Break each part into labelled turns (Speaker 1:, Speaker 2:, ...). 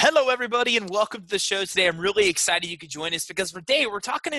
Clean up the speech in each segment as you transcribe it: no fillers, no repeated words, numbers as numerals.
Speaker 1: Hello, everybody, and welcome to the show today. I'm really excited you could join us because today we're talking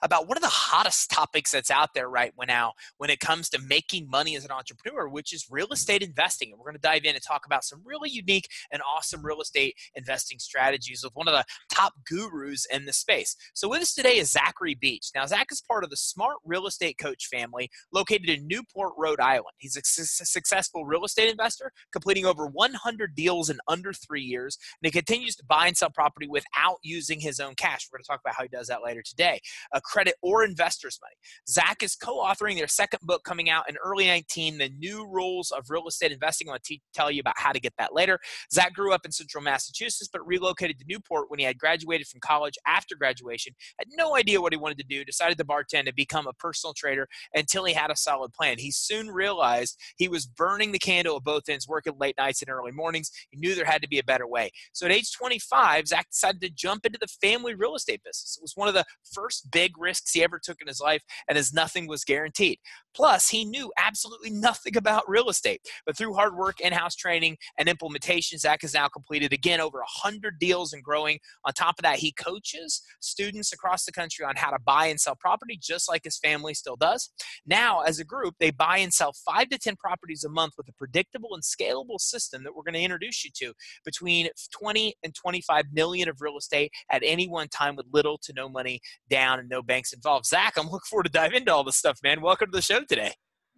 Speaker 1: about one of the hottest topics that's out there right now when it comes to making money as an entrepreneur, which is real estate investing. And we're going to dive in and talk about some really unique and awesome real estate investing strategies with one of the top gurus in the space. So with us today is Zachary Beach. Now, Zach is part of the Smart Real Estate Coach family located in Newport, Rhode Island. He's a successful real estate investor, completing over 100 deals in under 3 years, and he continues to buy and sell property without using his own cash. We're going to talk about how he does that later today. Credit or investors' money. Zach is co-authoring their second book coming out in early 2019, The New Rules of Real Estate Investing. I'm going to tell you about how to get that later. Zach grew up in central Massachusetts, but relocated to Newport when he had graduated from college. After graduation, had no idea what he wanted to do, decided to bartend and become a personal trader until he had a solid plan. He soon realized he was burning the candle at both ends, working late nights and early mornings. He knew there had to be a better way. So at age 25, Zach decided to jump into the family real estate business. It was one of the first big risks he ever took in his life, and as nothing was guaranteed. Plus, he knew absolutely nothing about real estate. But through hard work, in-house training, and implementation, Zach has now completed, again, over 100 deals and growing. On top of that, he coaches students across the country on how to buy and sell property, just like his family still does. Now, as a group, they buy and sell 5 to 10 properties a month with a predictable and scalable system that we're going to introduce you to, between 20 and 25 million of real estate at any one time with little to no money down and no banks involved. Zach, I'm looking forward to diving into all this stuff, man. Welcome to the show today.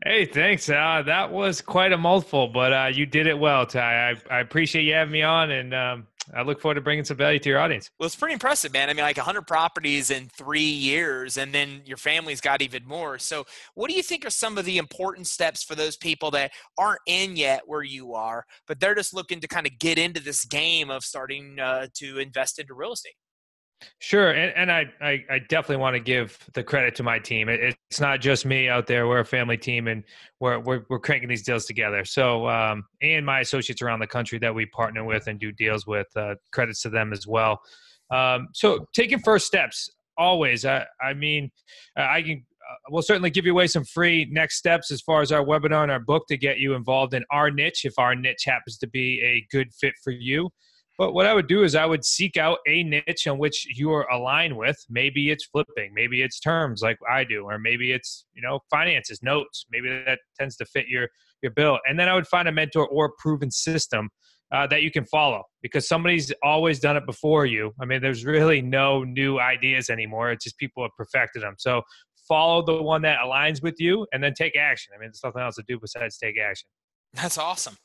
Speaker 2: Hey, thanks. That was quite a mouthful, but you did it well, Ty. I appreciate you having me on, and I look forward to bringing some value to your audience.
Speaker 1: Well, it's pretty impressive, man. I mean, like 100 properties in 3 years, and then your family's got even more. So what do you think are some of the important steps for those people that aren't in yet where you are, but they're just looking to kind of get into this game of starting to invest into real estate?
Speaker 2: Sure, and I definitely want to give the credit to my team. It's not just me out there. We're a family team, and we're cranking these deals together. So, and my associates around the country that we partner with and do deals with, credits to them as well. So, taking first steps always. I mean, I can. We'll certainly give you away some free next steps as far as our webinar and our book to get you involved in our niche, if our niche happens to be a good fit for you. But what I would do is I would seek out a niche on which you are aligned with. Maybe it's flipping, maybe it's terms like I do, or maybe it's, finances, notes. Maybe that tends to fit your bill. And then I would find a mentor or proven system that you can follow, because somebody's always done it before you. I mean, there's really no new ideas anymore. It's just people have perfected them. So follow the one that aligns with you and then take action. I mean, there's nothing else to do besides take action.
Speaker 1: That's awesome.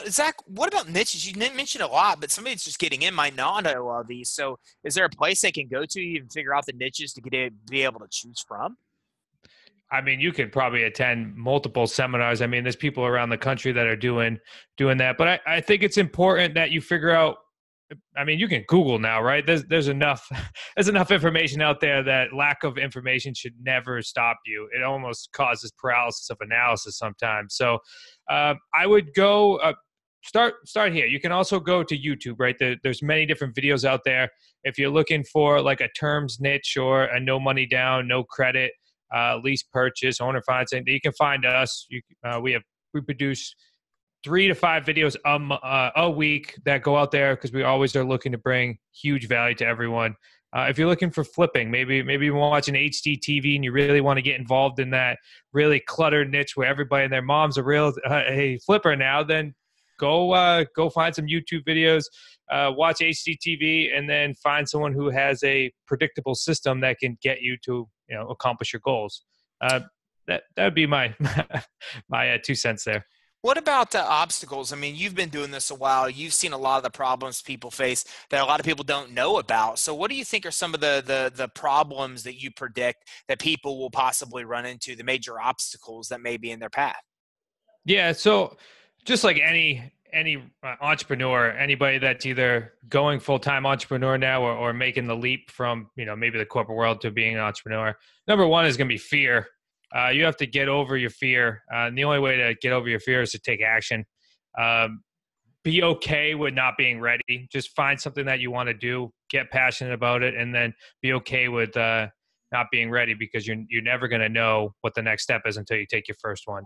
Speaker 1: Zach, what about niches? You didn't mention a lot, but somebody that's just getting in might not know all these. So is there a place they can go to even figure out the niches to be able to choose from?
Speaker 2: I mean, you could probably attend multiple seminars. I mean, there's people around the country that are doing that. But I think it's important that you figure out, I mean, you can Google now, right? There's enough information out there that lack of information should never stop you. It almost causes paralysis of analysis sometimes. So I would go start here. You can also go to YouTube, right? There's many different videos out there. If you're looking for like a terms niche or a no money down, no credit, lease purchase, owner financing, you can find us. We produce 3 to 5 videos a week that go out there because we always are looking to bring huge value to everyone. If you're looking for flipping, maybe you're watching HD TV and you really want to get involved in that really cluttered niche where everybody and their mom's a flipper now, then go find some YouTube videos, watch HD TV, and then find someone who has a predictable system that can get you to accomplish your goals. That would be my 2 cents there.
Speaker 1: What about obstacles? I mean, you've been doing this a while. You've seen a lot of the problems people face that a lot of people don't know about. So what do you think are some of the problems that you predict that people will possibly run into, the major obstacles that may be in their path?
Speaker 2: Yeah, so just like any entrepreneur, anybody that's either going full-time entrepreneur now or making the leap from, maybe the corporate world to being an entrepreneur, number one is going to be fear. You have to get over your fear. And the only way to get over your fear is to take action. Be okay with not being ready. Just find something that you want to do, get passionate about it, and then be okay with not being ready, because you're never going to know what the next step is until you take your first one.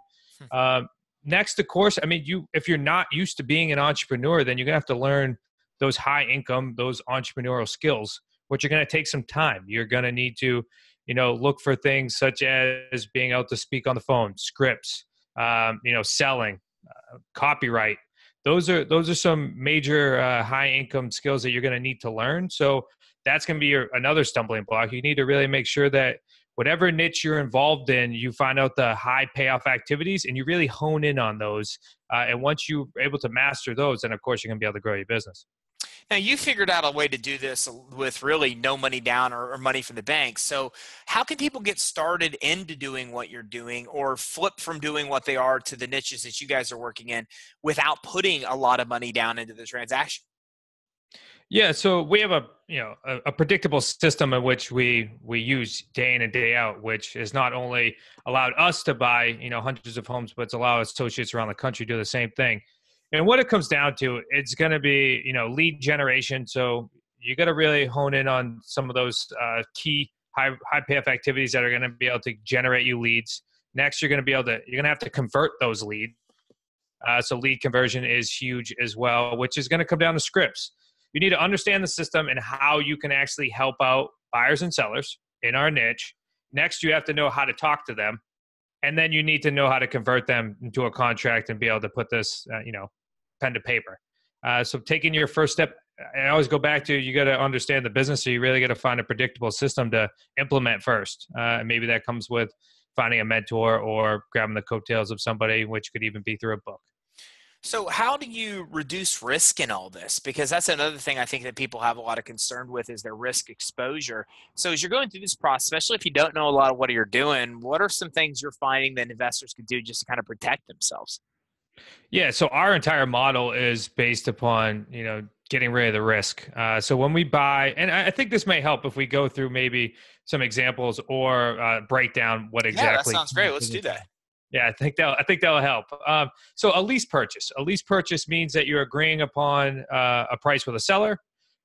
Speaker 2: Next, of course, I mean, if you're not used to being an entrepreneur, then you're going to have to learn those high income, those entrepreneurial skills, which are going to take some time. You're going to need to, look for things such as being able to speak on the phone, scripts, selling, copyright. Those are some major high income skills that you're going to need to learn. So that's going to be another stumbling block. You need to really make sure that whatever niche you're involved in, you find out the high payoff activities and you really hone in on those. And once you're able to master those, then of course you're going to be able to grow your business.
Speaker 1: Now, you figured out a way to do this with really no money down or money from the bank. So how can people get started into doing what you're doing or flip from doing what they are to the niches that you guys are working in without putting a lot of money down into the transaction?
Speaker 2: Yeah, so we have a predictable system in which we use day in and day out, which has not only allowed us to buy hundreds of homes, but it's allowed associates around the country to do the same thing. And what it comes down to, it's going to be lead generation. So you got to really hone in on some of those key high payoff activities that are going to be able to generate you leads. Next, you're going to have to convert those leads. So lead conversion is huge as well, which is going to come down to scripts. You need to understand the system and how you can actually help out buyers and sellers in our niche. Next, you have to know how to talk to them. And then you need to know how to convert them into a contract and be able to put this, pen to paper. So taking your first step, I always go back to, you got to understand the business. So you really got to find a predictable system to implement first. And maybe that comes with finding a mentor or grabbing the coattails of somebody, which could even be through a book.
Speaker 1: So how do you reduce risk in all this? Because that's another thing I think that people have a lot of concern with is their risk exposure. So as you're going through this process, especially if you don't know a lot of what you're doing, what are some things you're finding that investors could do just to kind of protect themselves?
Speaker 2: Yeah, so our entire model is based upon, getting rid of the risk. So when we buy, and I think this may help if we go through maybe some examples or break down what exactly.
Speaker 1: Yeah, that sounds great. Let's do that.
Speaker 2: Yeah, I think that'll help. So a lease purchase means that you're agreeing upon a price with a seller.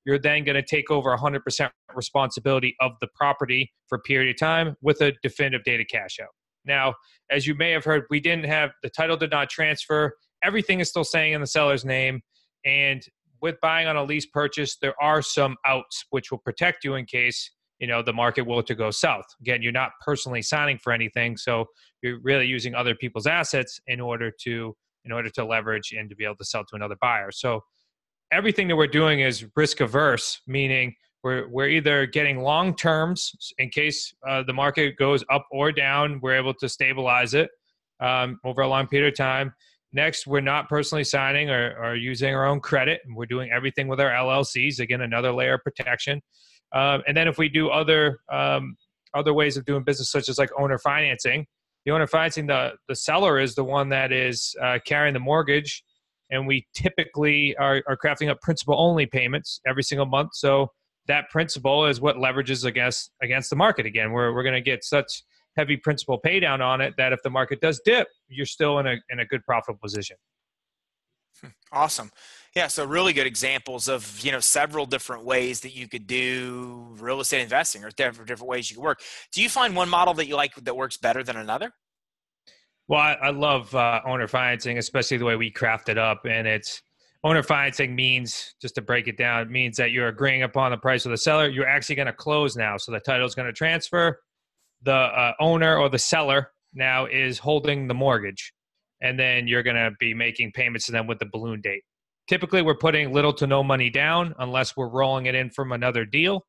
Speaker 2: You're then going to take over 100% responsibility of the property for a period of time with a definitive date of cash out. Now, as you may have heard, the title did not transfer. Everything is still staying in the seller's name. And with buying on a lease purchase, there are some outs which will protect you in case, the market will to go south. Again, you're not personally signing for anything. So you're really using other people's assets in order to leverage and to be able to sell to another buyer. So everything that we're doing is risk averse, meaning we're either getting long terms in case the market goes up or down. We're able to stabilize it over a long period of time. Next, we're not personally signing or using our own credit. We're doing everything with our LLCs. Again, another layer of protection. And then if we do other ways of doing business, such as like owner financing, the seller is the one that is carrying the mortgage. And we typically are crafting up principal only payments every single month. So that principal is what leverages against the market. Again, we're going to get such heavy principal pay down on it that if the market does dip, you're still in a good profitable position.
Speaker 1: Awesome. Yeah. So really good examples of, several different ways that you could do real estate investing or different ways you could work. Do you find one model that you like that works better than another?
Speaker 2: Well, I love owner financing, especially the way we craft it up. And owner financing means, just to break it down, it means that you're agreeing upon the price of the seller. You're actually going to close now. So the title is going to transfer. The owner or the seller now is holding the mortgage. And then you're going to be making payments to them with the balloon date. Typically, we're putting little to no money down unless we're rolling it in from another deal.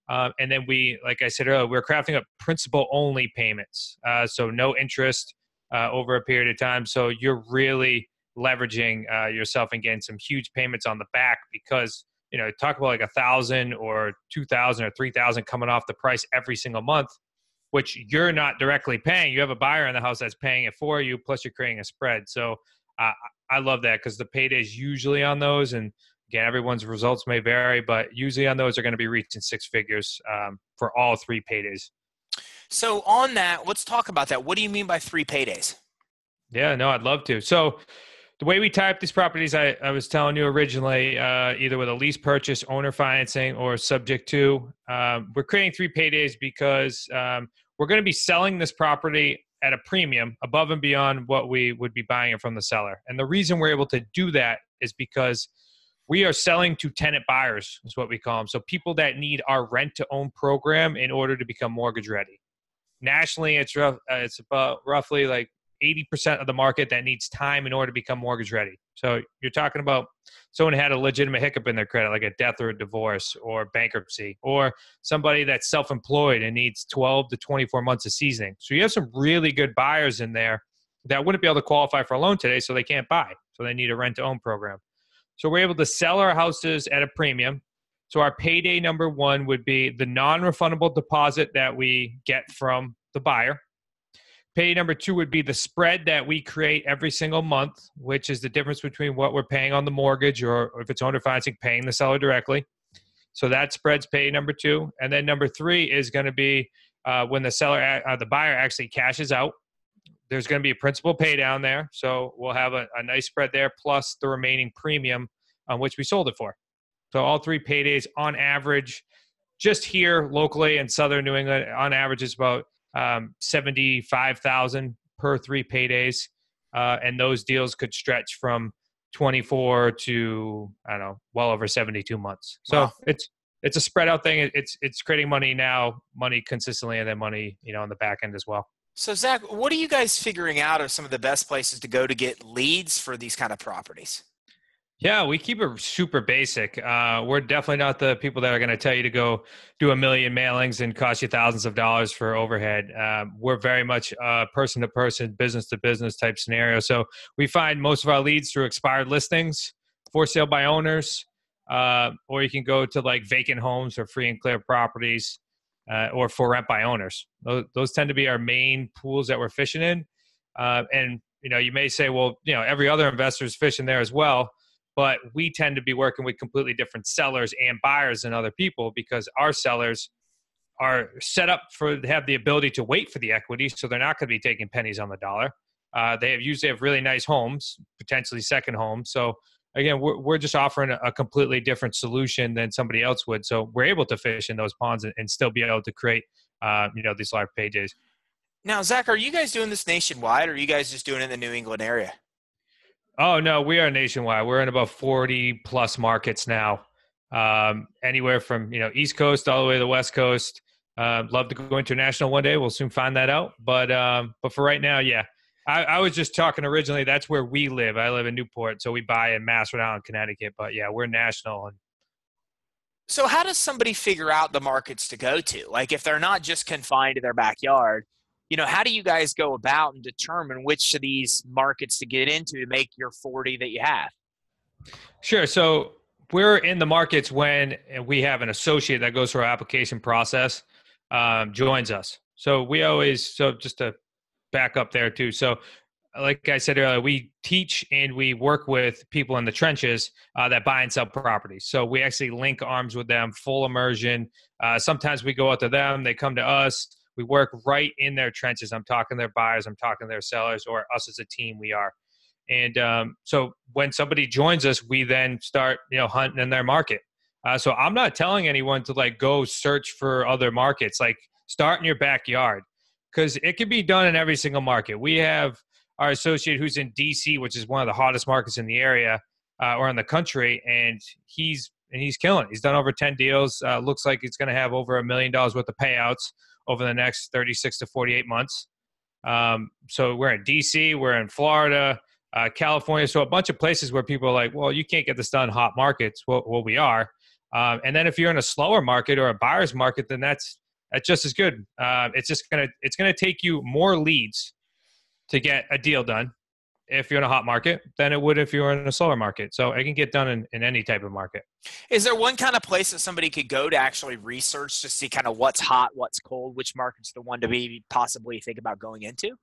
Speaker 2: And then like I said earlier, we're crafting up principal-only payments. So no interest over a period of time. So you're really leveraging yourself and getting some huge payments on the back because, talk about like $1,000 or $2,000 or $3,000 coming off the price every single month, which you're not directly paying. You have a buyer in the house that's paying it for you, plus you're creating a spread. So I love that because the paydays usually on those, and again, everyone's results may vary, but usually on those are going to be reaching six figures for all three paydays.
Speaker 1: So on that, let's talk about that. What do you mean by 3 paydays?
Speaker 2: Yeah, no, I'd love to. So the way we type these properties, I was telling you originally, either with a lease purchase, owner financing, or subject to, we're creating 3 paydays because we're going to be selling this property at a premium above and beyond what we would be buying it from the seller. And the reason we're able to do that is because we are selling to tenant buyers is what we call them. So people that need our rent to own program in order to become mortgage ready. Nationally, it's about roughly like 80% of the market that needs time in order to become mortgage ready. So you're talking about someone who had a legitimate hiccup in their credit, like a death or a divorce or bankruptcy, or somebody that's self-employed and needs 12 to 24 months of seasoning. So you have some really good buyers in there that wouldn't be able to qualify for a loan today, so they can't buy. So they need a rent-to-own program. So we're able to sell our houses at a premium. So our payday number one would be the non-refundable deposit that we get from the buyer. Payday number two would be the spread that we create every single month, which is the difference between what we're paying on the mortgage or if it's owner financing, paying the seller directly. So that spread's payday number two. And then number three is going to be when the buyer actually cashes out. There's going to be a principal pay down there. So we'll have a nice spread there plus the remaining premium on which we sold it for. So all three paydays on average, just here locally in Southern New England, on average is about $75,000 per three paydays. And those deals could stretch from 24 to, I don't know, well over 72 months. So wow. It's a spread out thing. It's creating money now, money consistently, and then money, on the back end as well.
Speaker 1: So Zach, what are you guys figuring out are some of the best places to go to get leads for these kind of properties?
Speaker 2: Yeah, we keep it super basic. We're definitely not the people that are going to tell you to go do a million mailings and cost you thousands of dollars for overhead. We're very much person-to-person, business-to-business type scenario. So we find most of our leads through expired listings, for sale by owners, or you can go to like vacant homes or free and clear properties, or for rent by owners. Those tend to be our main pools that we're fishing in. And you may say, well, every other investor is fishing there as well. But we tend to be working with completely different sellers and buyers than other people because our sellers are set up to have the ability to wait for the equity. So they're not going to be taking pennies on the dollar. They usually have really nice homes, potentially second homes. So again, we're just offering a completely different solution than somebody else would. So we're able to fish in those ponds and still be able to create, these large paydays.
Speaker 1: Now, Zach, are you guys doing this nationwide or are you guys just doing it in the New England area?
Speaker 2: Oh, no, we are nationwide. We're in about 40 plus markets now, anywhere from, East Coast all the way to the West Coast. Love to go international one day. We'll soon find that out. But for right now, yeah, I was just talking originally. That's where we live. I live in Newport. So we buy in Mass, Rhode Island, Connecticut. But yeah, we're national.
Speaker 1: So how does somebody figure out the markets to go to? Like if they're not just confined to their backyard, how do you guys go about and determine which of these markets to get into to make your 40 that you have?
Speaker 2: Sure. So we're in the markets when we have an associate that goes through our application process, joins us. So just to back up there too. So like I said earlier, we teach and we work with people in the trenches that buy and sell properties. So we actually link arms with them, full immersion. Sometimes we go out to them, they come to us. We work right in their trenches. I'm talking to their buyers, I'm talking to their sellers, or us as a team, we are. And so when somebody joins us, we then start, hunting in their market. So I'm not telling anyone to go search for other markets, start in your backyard because it can be done in every single market. We have our associate who's in DC, which is one of the hottest markets in the area or in the country. And he's killing it. He's done over 10 deals. Looks like he's going to have over $1 million worth of payouts over the next 36 to 48 months. So we're in DC, we're in Florida, California. So a bunch of places where people are like, well, you can't get this done in hot markets. Well, we are. And then if you're in a slower market or a buyer's market, then that's just as good. It's going to take you more leads to get a deal done if you're in a hot market than it would if you were in a slower market. So it can get done in any type of market.
Speaker 1: Is there one kind of place that somebody could go to actually research to see kind of what's hot, what's cold, which market's the one to be possibly think about going into?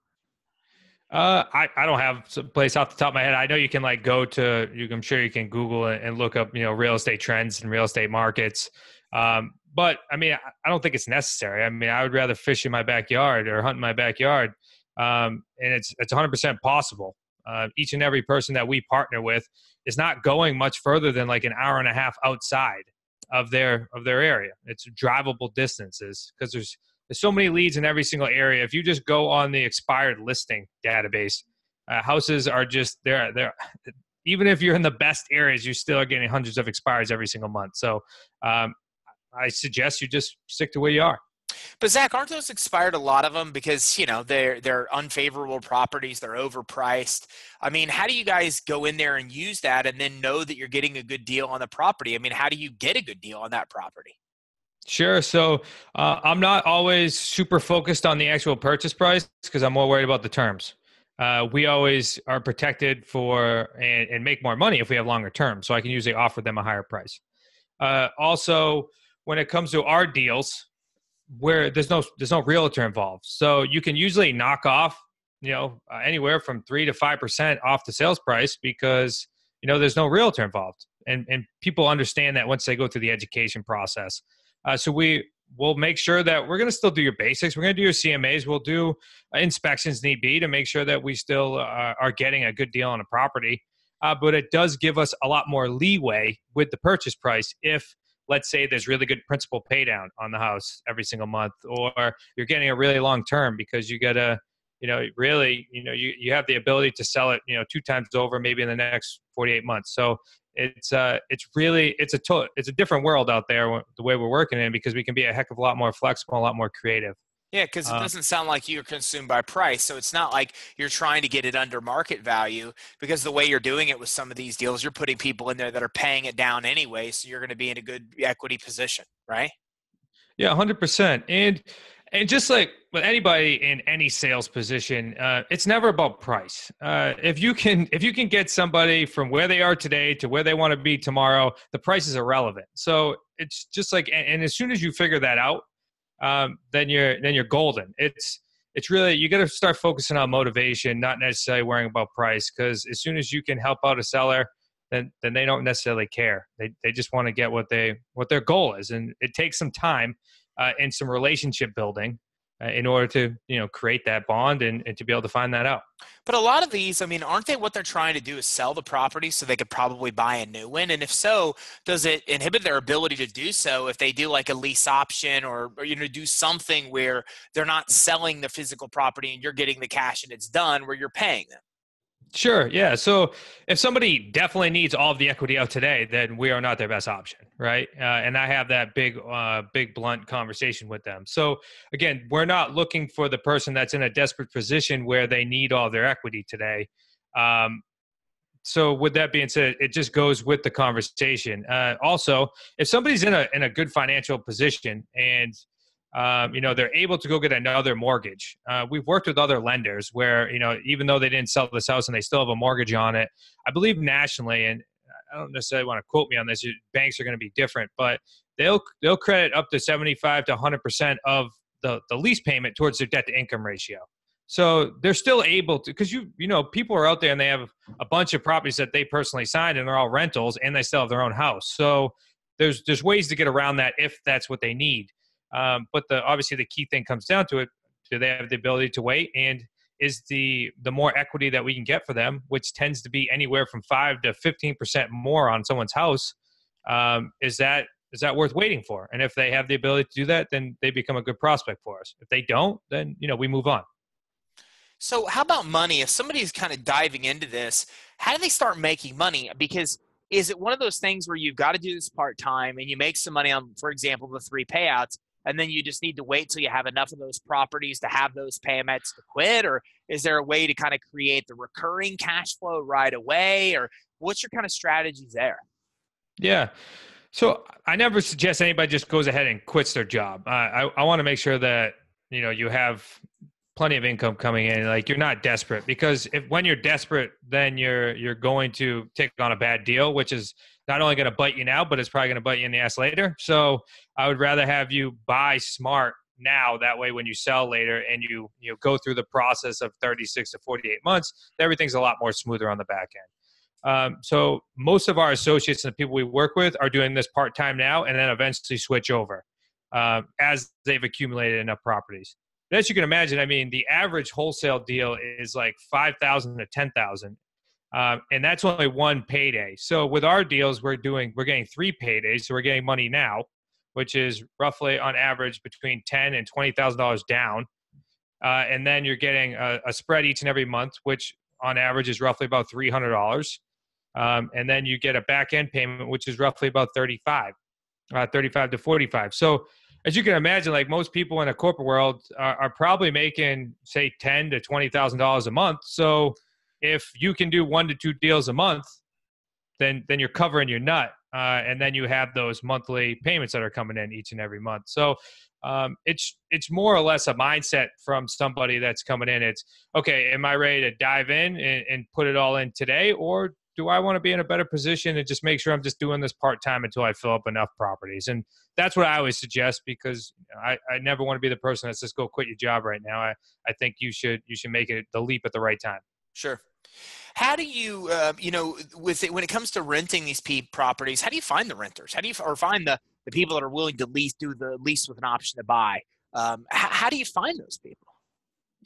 Speaker 2: I don't have some place off the top of my head. I know you can I'm sure you can Google and look up, real estate trends and real estate markets. But I mean, I don't think it's necessary. I mean, I would rather fish in my backyard or hunt in my backyard. And it's 100% possible. Each and every person that we partner with is not going much further than an hour and a half outside of their area. It's drivable distances because there's so many leads in every single area. If you just go on the expired listing database, houses are just there. even if you're in the best areas, you still are getting hundreds of expires every single month. So I suggest you just stick to where you are.
Speaker 1: But Zach, aren't those expired, a lot of them, because they're unfavorable properties, they're overpriced? I mean, how do you guys go in there and use that and then know that you're getting a good deal on the property? I mean, how do you get a good deal on that property?
Speaker 2: Sure. So I'm not always super focused on the actual purchase price because I'm more worried about the terms. We always are protected for and make more money if we have longer terms. So I can usually offer them a higher price. Also, when it comes to our deals, where there's no realtor involved, so you can usually knock off anywhere from 3 to 5% off the sales price because there's no realtor involved, and people understand that once they go through the education process. So we'll make sure that we're going to still do your basics. We're going to do your CMAs. We'll do inspections need be to make sure that we still are getting a good deal on a property. But it does give us a lot more leeway with the purchase price if, let's say, there's really good principal pay down on the house every single month, or you're getting a really long term because you got to, you have the ability to sell it, 2 times over, maybe in the next 48 months. So it's a different world out there the way we're working in, because we can be a heck of a lot more flexible, a lot more creative.
Speaker 1: Yeah, because it doesn't sound like you're consumed by price. So it's not like you're trying to get it under market value, because the way you're doing it with some of these deals, you're putting people in there that are paying it down anyway. So you're going to be in a good equity position, right?
Speaker 2: Yeah, 100%. And just like with anybody in any sales position, it's never about price. If you can get somebody from where they are today to where they want to be tomorrow, the price is irrelevant. So it's just like, and as soon as you figure that out, then you're golden. It's really, you got to start focusing on motivation, not necessarily worrying about price. Because as soon as you can help out a seller, then they don't necessarily care. They just want to get what their goal is, and it takes some time and some relationship building in order to create that bond and to be able to find that out.
Speaker 1: But a lot of these, I mean, aren't they, what they're trying to do is sell the property so they could probably buy a new one? And if so, does it inhibit their ability to do so if they do like a lease option or do something where they're not selling the physical property and you're getting the cash and it's done, where you're paying them?
Speaker 2: Sure. Yeah. So if somebody definitely needs all of the equity out today, then we are not their best option. Right. And I have that big blunt conversation with them. So again, we're not looking for the person that's in a desperate position where they need all their equity today. So with that being said, it just goes with the conversation. Also, if somebody's in a good financial position and they're able to go get another mortgage. We've worked with other lenders where, even though they didn't sell this house and they still have a mortgage on it, I believe nationally, and I don't necessarily want to quote me on this, banks are going to be different, but they'll credit up to 75 to 100% of the lease payment towards their debt to income ratio. So they're still able to, because people are out there and they have a bunch of properties that they personally signed and they're all rentals and they still have their own house. So there's ways to get around that if that's what they need. But obviously the key thing comes down to it. Do they have the ability to wait? And is the more equity that we can get for them, which tends to be anywhere from 5 to 15% more on someone's house, is that worth waiting for? And if they have the ability to do that, then they become a good prospect for us. If they don't, then we move on.
Speaker 1: So how about money? If somebody's kind of diving into this, how do they start making money? Because is it one of those things where you've got to do this part-time and you make some money on, for example, the 3 payouts, and then you just need to wait till you have enough of those properties to have those payments to quit? Or is there a way to kind of create the recurring cash flow right away? Or what's your kind of strategies there?
Speaker 2: Yeah. So I never suggest anybody just goes ahead and quits their job. I want to make sure that, you have plenty of income coming in. Like, you're not desperate, because when you're desperate, then you're going to take on a bad deal, which is not only going to bite you now, but it's probably going to bite you in the ass later. So I would rather have you buy smart now. That way, when you sell later and you go through the process of 36 to 48 months, everything's a lot more smoother on the back end. So most of our associates and the people we work with are doing this part-time now, and then eventually switch over as they've accumulated enough properties. But as you can imagine, I mean, the average wholesale deal is like 5,000 to 10,000. And that's only one payday. So with our deals, we're getting 3 paydays. So we're getting money now, which is roughly on average between $10,000 and $20,000 down. And then you're getting a spread each and every month, which on average is roughly about $300. And then you get a back end payment, which is roughly about 35 to 45. So as you can imagine, like most people in a corporate world are probably making, say, $10,000 to $20,000 a month. So if you can do 1 to 2 deals a month, then you're covering your nut. And then you have those monthly payments that are coming in each and every month. So it's more or less a mindset from somebody that's coming in. It's, okay, am I ready to dive in and put it all in today? Or do I want to be in a better position and just make sure I'm just doing this part-time until I fill up enough properties? And that's what I always suggest, because I never want to be the person that's just go quit your job right now. I think you should make it the leap at the right time.
Speaker 1: Sure. How do you, with it, when it comes to renting these properties, how do you find the renters? How do you find the people that are willing to do the lease with an option to buy? How do you find those people?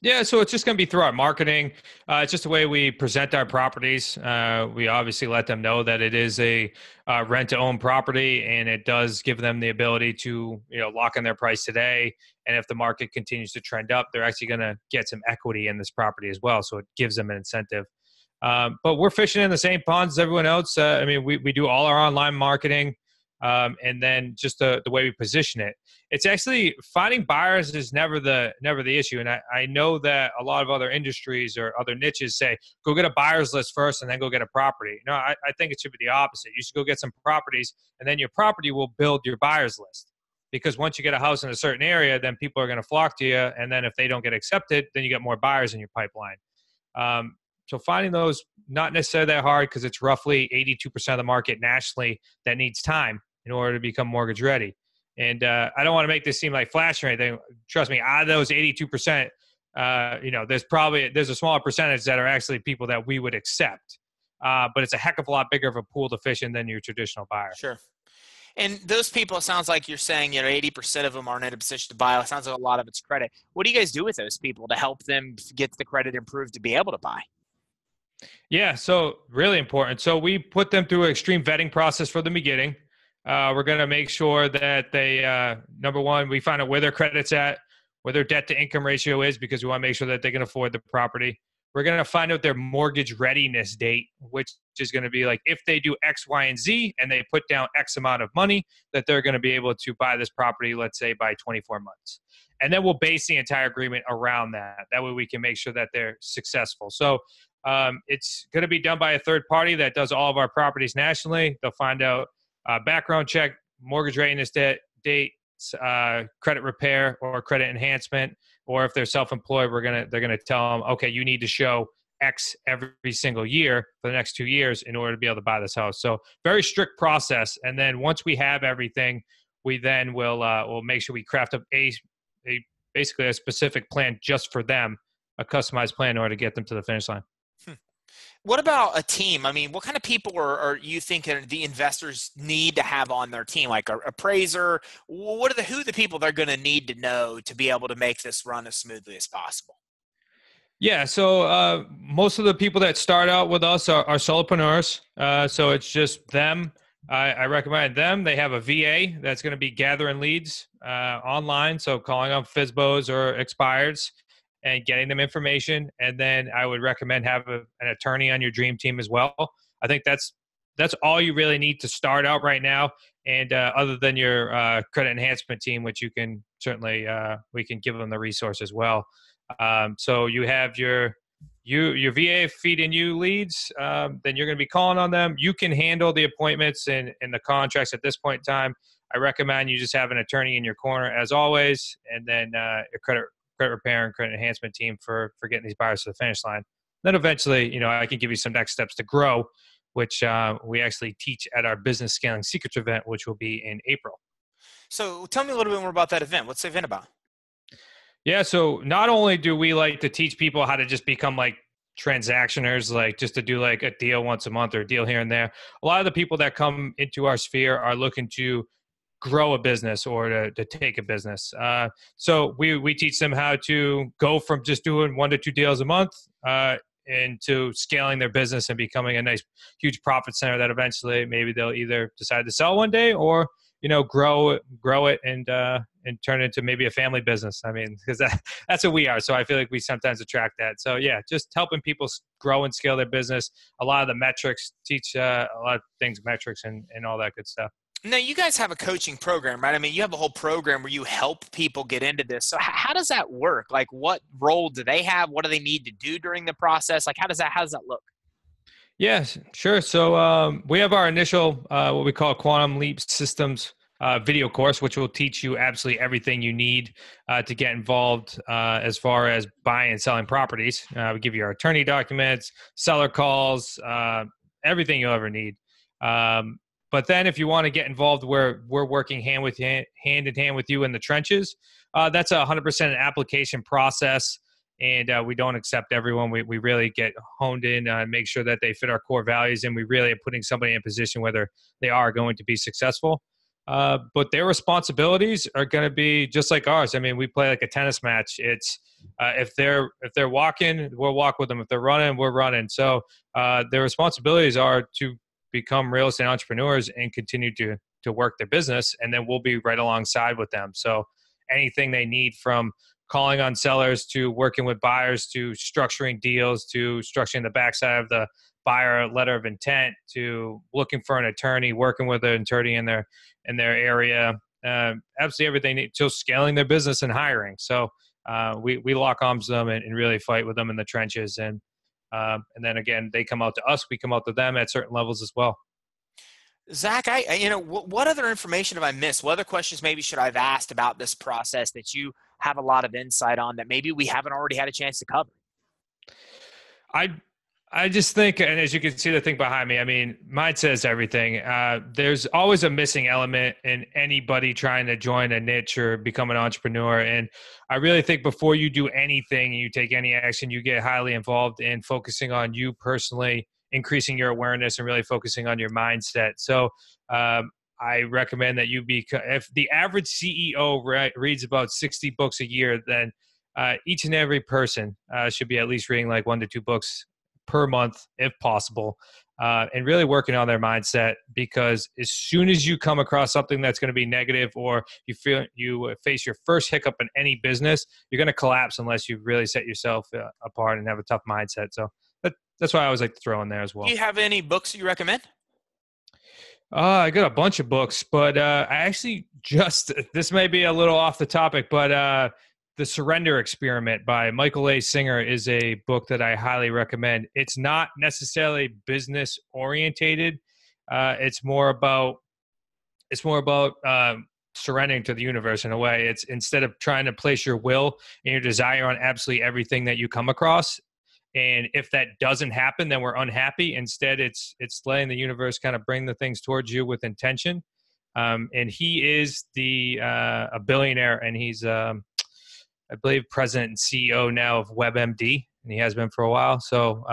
Speaker 2: Yeah, so it's just going to be through our marketing. It's just the way we present our properties. We obviously let them know that it is a rent-to-own property, and it does give them the ability to lock in their price today. And if the market continues to trend up, they're actually going to get some equity in this property as well. So it gives them an incentive. But we're fishing in the same ponds as everyone else. We do all our online marketing. And then just the way we position it. It's actually, finding buyers is never the issue. And I know that a lot of other industries or other niches say, go get a buyer's list first and then go get a property. No, I think it should be the opposite. You should go get some properties, and then your property will build your buyer's list. Because once you get a house in a certain area, then people are going to flock to you. And then if they don't get accepted, then you get more buyers in your pipeline. So finding those, not necessarily that hard, because it's roughly 82% of the market nationally that needs time in order to become mortgage ready. And I don't want to make this seem like flash or anything. Trust me, out of those 82%, there's a smaller percentage that are actually people that we would accept. But it's a heck of a lot bigger of a pool to fish in than your traditional buyer.
Speaker 1: Sure. And those people, it sounds like you're saying, 80% of them aren't in a position to buy. It sounds like a lot of it's credit. What do you guys do with those people to help them get the credit improved to be able to buy?
Speaker 2: Yeah, so really important. So we put them through an extreme vetting process from the beginning. We're going to make sure that they, number one, we find out where their credit's at, where their debt to income ratio is, because we want to make sure that they can afford the property. We're going to find out their mortgage readiness date, which is going to be like, if they do X, Y, and Z, and they put down X amount of money, that they're going to be able to buy this property, let's say by 24 months. And then we'll base the entire agreement around that. That way we can make sure that they're successful. So it's going to be done by a third party that does all of our properties nationally. They'll find out background check, mortgage readiness date, credit repair or credit enhancement, or if they're self-employed, they're gonna tell them, okay, you need to show X every single year for the next 2 years in order to be able to buy this house. So very strict process. And then once we have everything, we then will make sure we craft up basically a specific plan just for them, a customized plan in order to get them to the finish line.
Speaker 1: What about a team? I mean, what kind of people are you thinking the investors need to have on their team? Like an appraiser? Who are the people they're going to need to know to be able to make this run as smoothly as possible?
Speaker 2: Yeah, so most of the people that start out with us are solopreneurs. So it's just them. I recommend them. They have a VA that's going to be gathering leads online, so calling up FSBOs or expireds and getting them information. And then I would recommend having an attorney on your dream team as well. I think that's all you really need to start out right now. And other than your credit enhancement team, which you can certainly, we can give them the resource as well. So you have your VA feeding you leads, then you're going to be calling on them. You can handle the appointments and the contracts at this point in time. I recommend you just have an attorney in your corner as always, and then your credit repair and credit enhancement team for getting these buyers to the finish line. Then eventually, I can give you some next steps to grow, which we actually teach at our Business Scaling Secrets event, which will be in April.
Speaker 1: So tell me a little bit more about that event. What's the event about?
Speaker 2: Yeah, so not only do we like to teach people how to just become like transactioners, like just to do like a deal once a month or a deal here and there. A lot of the people that come into our sphere are looking to grow a business or to take a business. So we teach them how to go from just doing 1 to 2 deals a month into scaling their business and becoming a nice, huge profit center that eventually maybe they'll either decide to sell one day or, grow it and, and turn it into maybe a family business. I mean, because that's what we are. So I feel like we sometimes attract that. So yeah, just helping people grow and scale their business. A lot of the metrics, teach a lot of things, metrics and all that good stuff.
Speaker 1: Now, you guys have a coaching program, right? I mean, you have a whole program where you help people get into this. So how does that work? Like, what role do they have? What do they need to do during the process? Like, how does that look?
Speaker 2: Yes, sure. So we have our initial, what we call Quantum Leap Systems video course, which will teach you absolutely everything you need to get involved as far as buying and selling properties. We give you our attorney documents, seller calls, everything you'll ever need. But then if you want to get involved where we're working hand in hand with you in the trenches, that's 100% an application process. And we don't accept everyone. We really get honed in and make sure that they fit our core values. And we really are putting somebody in a position whether they are going to be successful. But their responsibilities are going to be just like ours. I mean, we play like a tennis match. It's if they're walking, we'll walk with them. If they're running, we're running. So their responsibilities are to become real estate entrepreneurs and continue to work their business. And then we'll be right alongside with them. So anything they need, from calling on sellers to working with buyers to structuring deals to structuring the backside of the buyer letter of intent to looking for an attorney, working with an attorney in their area, absolutely everything to scaling their business and hiring. So we lock arms with them and really fight with them in the trenches. And then again, they come out to us, we come out to them at certain levels as well.
Speaker 1: Zach, what other information have I missed? What other questions maybe should I have asked about this process that you have a lot of insight on that maybe we haven't already had a chance to cover?
Speaker 2: I just think, and as you can see the thing behind me, I mean, mindset is everything. There's always a missing element in anybody trying to join a niche or become an entrepreneur. And I really think before you do anything, you take any action, you get highly involved in focusing on you personally, increasing your awareness and really focusing on your mindset. So I recommend that if the average CEO reads about 60 books a year, then each and every person should be at least reading like 1 to 2 books per month, if possible, and really working on their mindset. Because as soon as you come across something that's going to be negative, or you face your first hiccup in any business, you're going to collapse unless you really set yourself apart and have a tough mindset. So that's why I always like to throw in there as well.
Speaker 1: Do you have any books you recommend?
Speaker 2: I got a bunch of books, but I actually this may be a little off the topic, but The Surrender Experiment by Michael A. Singer is a book that I highly recommend. It's not necessarily business orientated. It's more about surrendering to the universe in a way. It's instead of trying to place your will and your desire on absolutely everything that you come across. And if that doesn't happen, then we're unhappy. Instead, it's letting the universe kind of bring the things towards you with intention. And he is a billionaire, and he's I believe president and CEO now of WebMD, and he has been for a while. So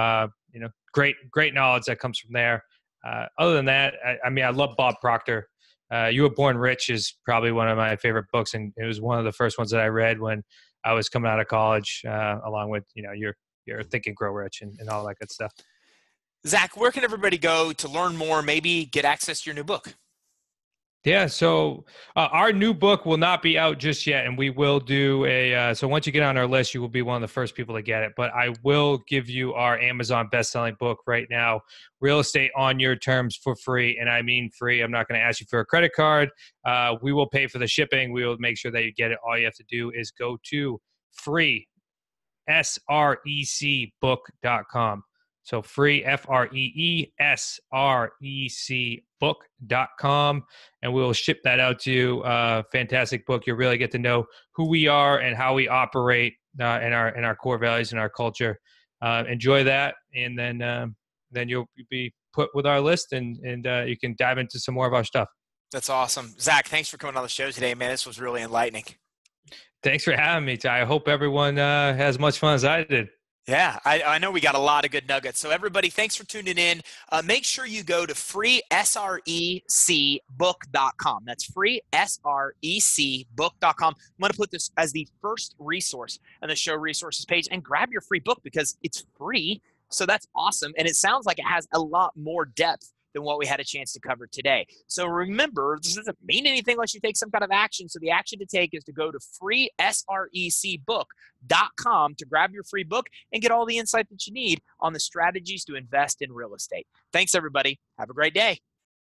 Speaker 2: great knowledge that comes from there. Other than that, I love Bob Proctor. You Were Born Rich is probably one of my favorite books, and it was one of the first ones that I read when I was coming out of college, along with your Think and Grow Rich and all that good stuff.
Speaker 1: Zach, where can everybody go to learn more, maybe get access to your new book?
Speaker 2: Yeah, so our new book will not be out just yet, and we will do so once you get on our list, you will be one of the first people to get it. But I will give you our Amazon best-selling book right now, Real Estate on Your Terms, for free. And I mean free. I'm not going to ask you for a credit card. We will pay for the shipping. We will make sure that you get it. All you have to do is go to SRECbook.com. So free, FREESREC book.com. And we'll ship that out to you. Fantastic book. You'll really get to know who we are and how we operate in our core values and our culture. Enjoy that. And then you'll be put with our list and you can dive into some more of our stuff.
Speaker 1: That's awesome. Zach, thanks for coming on the show today, man. This was really enlightening.
Speaker 2: Thanks for having me, Ty. I hope everyone has as much fun as I did.
Speaker 1: Yeah, I know we got a lot of good nuggets. So everybody, thanks for tuning in. Make sure you go to freesrecbook.com. That's freesrecbook.com. I'm going to put this as the first resource on the show resources page, and grab your free book because it's free. So that's awesome. And it sounds like it has a lot more depth than what we had a chance to cover today. So remember, this doesn't mean anything unless you take some kind of action. So the action to take is to go to freesrecbook.com to grab your free book and get all the insight that you need on the strategies to invest in real estate. Thanks, everybody. Have a great day.